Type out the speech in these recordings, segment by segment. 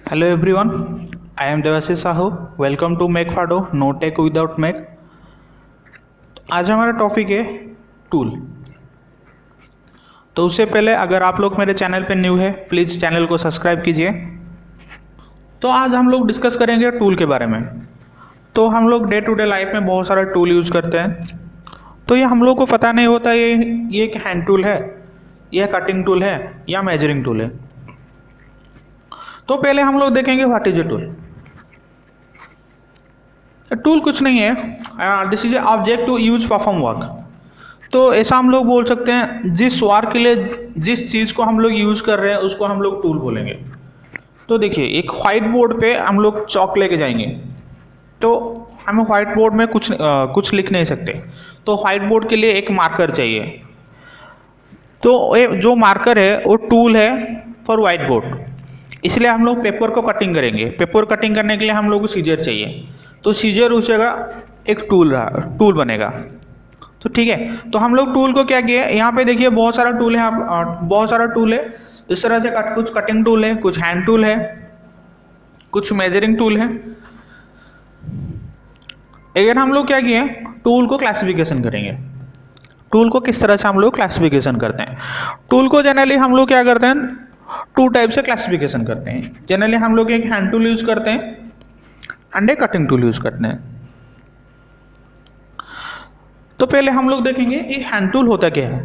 Hello everyone, I am Devashish Sahu. Welcome to Make Fado, No Tech Without Make. आज हमारा topic है tool. तो उससे पहले अगर आप लोग मेरे चैनल पे न्यू है प्लीज़ चैनल को सब्सक्राइब कीजिए। तो आज हम लोग डिस्कस करेंगे टूल के बारे में। तो हम लोग डे टू डे लाइफ में बहुत सारा टूल यूज़ करते हैं, तो ये हम लोग को पता नहीं होता ये एक हैंड टूल है, यह कटिंग टूल है या मेजरिंग टूल है। तो पहले हम लोग देखेंगे what is a tool. Tool कुछ नहीं है, this is a object to use perform work. तो ऐसा हम लोग बोल सकते हैं जिस वर्क के लिए जिस चीज़ को हम लोग यूज़ कर रहे हैं उसको हम लोग टूल बोलेंगे। तो देखिए एक व्हाइट बोर्ड पे हम लोग चौक लेके जाएंगे, तो हम व्हाइट बोर्ड में कुछ लिख नहीं सकते, तो व्हाइट बोर्ड के लिए एक मार्कर चाहिए। तो ये जो मार्कर है वो टूल है फॉर व्हाइट बोर्ड। इसलिए हम लोग पेपर को कटिंग करेंगे। पेपर कटिंग करने के लिए हम लोग को सीजर चाहिए, तो सीजर उस जगह एक टूल बनेगा। तो ठीक है, तो हम लोग टूल को क्या किया, यहाँ पे देखिए बहुत सारा टूल है, बहुत सारा टूल है। इस तरह से कुछ कटिंग टूल है, कुछ हैंड टूल है, कुछ मेजरिंग टूल है। अगर हम लोग क्या किए, टूल को क्लासिफिकेशन करेंगे। टूल को किस तरह से हम लोग क्लासिफिकेशन करते हैं। टूल को जनरली हम लोग क्या करते हैं, टू टाइप से क्लासिफिकेशन करते हैं। जनरली हम लोग एक हैंड टूल यूज करते हैं एंड एक कटिंग टूल यूज करते हैं। तो पहले हम लोग देखेंगे ये हैंड टूल होता क्या है।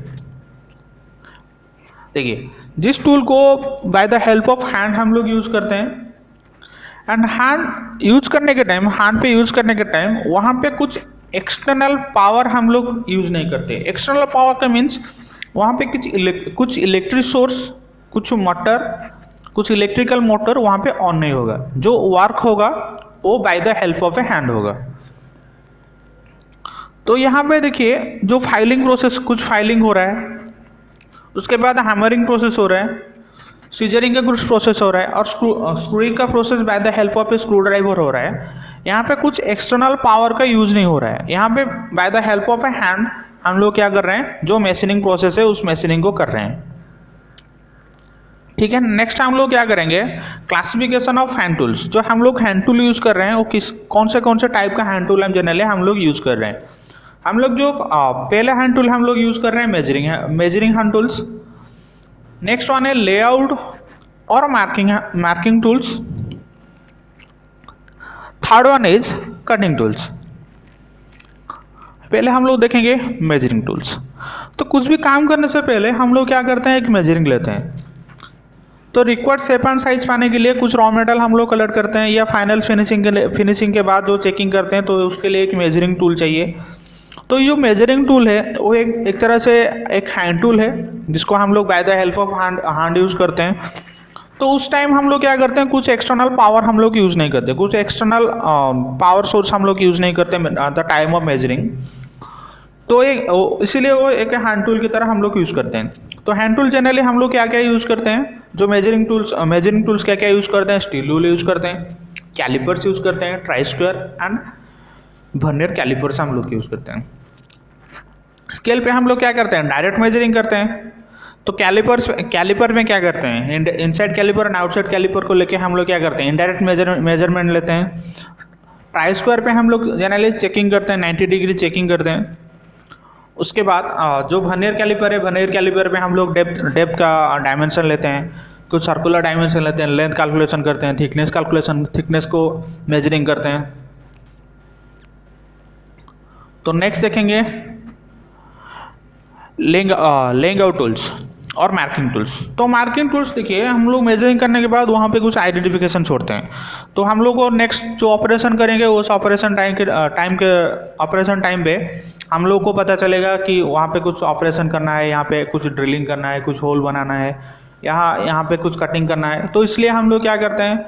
देखिए जिस टूल को bye the help of hand हम लोग यूज करते हैं, एंड हैंड यूज करने के टाइम, हैंड पे यूज करने के टाइम वहां पे कुछ एक्सटर्नल पावर हम लोग यूज नहीं करते। एक्सटर्नल पावर का मीन्स वहां पे कुछ इलेक्ट्रिक सोर्स, कुछ मोटर, कुछ इलेक्ट्रिकल मोटर वहाँ पे ऑन नहीं होगा। जो वर्क होगा वो bye the help of A hand होगा। तो यहाँ पे देखिए जो फाइलिंग प्रोसेस, कुछ फाइलिंग हो रहा है, उसके बाद हैमरिंग प्रोसेस हो रहा है, सीजरिंग का कुछ प्रोसेस हो रहा है, और स्क्रूइंग का process by the help of A screw driver हो रहा है। यहाँ पे कुछ एक्सटर्नल पावर का यूज नहीं हो रहा है। यहाँ पे bye the help of A hand हम लोग क्या कर रहे हैं, जो मशीनिंग प्रोसेस है उस मशीनिंग को कर रहे हैं। ठीक है, नेक्स्ट हम लोग क्या करेंगे, क्लासिफिकेशन ऑफ हैंड टूल्स। जो हम लोग हैंड टूल यूज कर रहे हैं वो कौन से टाइप का हैंड टूल हम जनरली हम लोग यूज कर रहे हैं। हम लोग जो पहले हैंड टूल हम लोग यूज कर रहे हैं measuring hand tools. Next one है लेआउट और marking tools. Third one is cutting tools. पहले हम लोग देखेंगे मेजरिंग टूल्स। तो कुछ भी काम करने से पहले हम लोग क्या करते हैं, एक मेजरिंग लेते हैं। तो रिक्वायर्ड शेप एंड साइज पाने के लिए कुछ रॉ मेटल हम लोग कलेक्ट करते हैं, या फाइनल फिनिशिंग के बाद जो चेकिंग करते हैं तो उसके लिए एक मेजरिंग टूल चाहिए। तो ये जो मेजरिंग टूल है वो एक तरह से एक हैंड टूल है, जिसको हम लोग bye the help of hand use करते हैं। तो उस टाइम हम लोग क्या करते हैं, कुछ एक्सटर्नल पावर हम लोग यूज़ नहीं करते, कुछ एक्सटर्नल पावर सोर्स हम लोग यूज़ नहीं करते द टाइम ऑफ मेजरिंग। तो इसीलिए वो एक हैंड टूल की तरह हम लोग यूज़ करते हैं। तो हैंड टूल जनरली हम लोग क्या क्या यूज़ करते हैं, जो मेजरिंग टूल्स क्या क्या यूज़ करते हैं, स्टील रूल यूज़ करते हैं, कैलिपर्स यूज़ करते हैं, try square and vernier calipers हम लोग यूज़ करते हैं। स्केल पे हम लोग क्या करते हैं, डायरेक्ट मेजरिंग करते हैं। तो कैलिपर में क्या करते हैं, inside caliper and outside caliper को लेके हम लोग क्या करते हैं, इनडायरेक्ट मेजरमेंट लेते हैं। ट्राई स्क्वायर पे हम लोग जनरली चेकिंग करते हैं, 90 डिग्री चेकिंग करते हैं। उसके बाद जो वर्नियर कैलिपर है, वर्नियर कैलिपर पे हम लोग डेप्थ का डायमेंशन लेते हैं, कुछ सर्कुलर डायमेंशन लेते हैं, लेंथ कैलकुलेशन करते हैं, थिकनेस को मेजरिंग करते हैं। तो नेक्स्ट देखेंगे लेइंग आउट टूल्स और मार्किंग टूल्स। तो मार्किंग टूल्स देखिए हम लोग मेजरिंग करने के बाद वहाँ पे कुछ आइडेंटिफिकेशन छोड़ते हैं। तो हम लोग को नेक्स्ट जो ऑपरेशन करेंगे उस ऑपरेशन टाइम पे हम लोग को पता चलेगा कि वहाँ पे कुछ ऑपरेशन करना है, यहाँ पे कुछ ड्रिलिंग करना है, कुछ होल बनाना है, यहाँ पे कुछ कटिंग करना है। तो इसलिए हम लोग क्या करते हैं,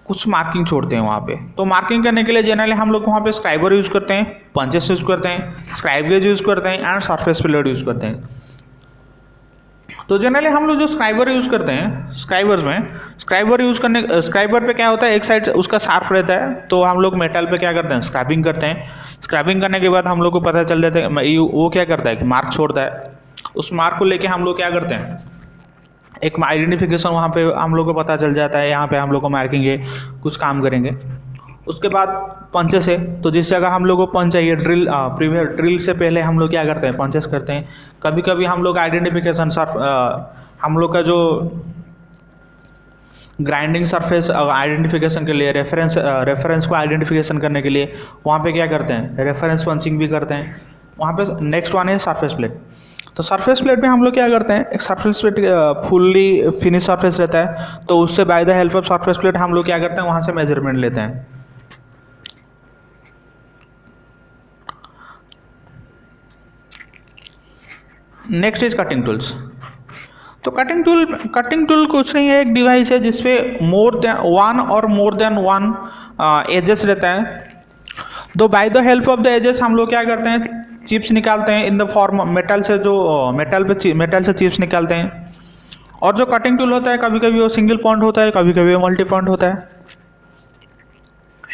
कुछ मार्किंग छोड़ते हैं वहाँ पे। तो मार्किंग करने के लिए जनरली हम लोग वहाँ पे स्क्राइबर यूज़ करते हैं, पंचेस यूज़ करते हैं, स्क्राइब गेज यूज़ करते हैं एंड सरफेस पिलर यूज़ करते हैं। तो जनरली हम लोग जो स्क्राइबर यूज़ करते हैं, स्क्राइबर पे क्या होता है, एक साइड उसका शार्प रहता है। तो हम लोग मेटल पे क्या करते हैं, स्क्रैबिंग करते हैं। स्क्रैबिंग करने के बाद हम लोग को पता चल जाता है वो क्या करता है कि मार्क छोड़ता है। उस मार्क को लेके हम लोग क्या करते हैं, एक आइडेंटिफिकेशन वहाँ पे हम लोग को पता चल जाता है, यहाँ पे हम लोग को मार्किंग है, कुछ काम करेंगे। उसके बाद पंचेस है, तो जिस जगह हम लोग को पंच चाहिए, प्रीवियस ड्रिल से पहले हम लोग क्या करते हैं, पंचेस करते हैं। कभी कभी हम लोग आइडेंटिफिकेशन हम लोग का जो ग्राइंडिंग सरफेस आइडेंटिफिकेशन के लिए, रेफरेंस को आइडेंटिफिकेशन करने के लिए वहाँ पे क्या करते हैं, रेफरेंस पंचिंग भी करते हैं। वहाँ पे नेक्स्ट वन है सरफेस प्लेट। तो सरफेस प्लेट में हम लोग क्या करते हैं, एक surface plate fully finish surface रहता है, तो उससे bye the help of surface plate हम लोग क्या करते हैं, वहाँ से मेजरमेंट लेते हैं। Next is cutting tools. तो कटिंग टूल कुछ नहीं है, एक डिवाइस है जिसपे मोर देन वन एजेस रहता है। तो by the help of the edges हम लोग क्या करते हैं, चिप्स निकालते हैं इन द फॉर्म मेटल से, जो मेटल से चिप्स निकालते हैं। और जो कटिंग टूल होता है, कभी कभी वो सिंगल पॉइंट होता है, कभी कभी वो मल्टी पॉइंट होता है।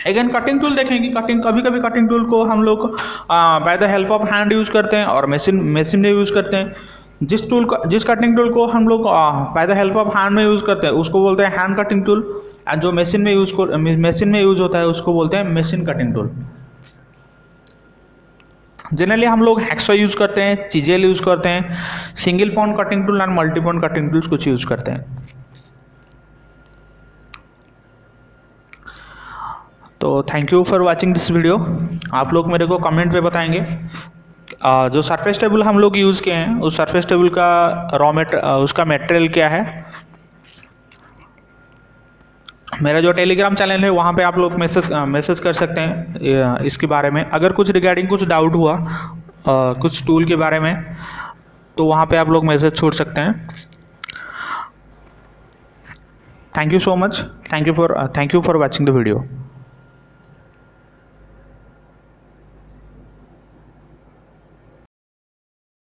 अगेन कटिंग टूल देखेंगे, कभी कभी कटिंग टूल को हम लोग bye the help of hand use करते हैं और मशीन में यूज़ करते हैं। जिस कटिंग टूल को हम लोग bye the help of hand में यूज़ करते हैं उसको बोलते हैं हैंड कटिंग टूल, और जो मशीन में यूज़ होता है उसको बोलते हैं मशीन कटिंग टूल। जनरली हम लोग हैक्सॉ यूज़ करते हैं, चीजेल यूज़ करते हैं, सिंगल पॉइंट कटिंग टूल और मल्टी पॉइंट कटिंग टूल्स कुछ यूज़ करते हैं। तो thank you for watching this video. आप लोग मेरे को कमेंट पे बताएंगे जो सरफेस टेबल हम लोग यूज़ किए हैं, उस सरफेस टेबल का उसका मटेरियल क्या है। मेरा जो टेलीग्राम चैनल है वहाँ पे आप लोग मैसेज कर सकते हैं इसके बारे में। अगर कुछ रिगार्डिंग कुछ डाउट हुआ कुछ टूल के बारे में, तो वहाँ पे आप लोग मैसेज छोड़ सकते हैं। Thank you so much, thank you for watching the video.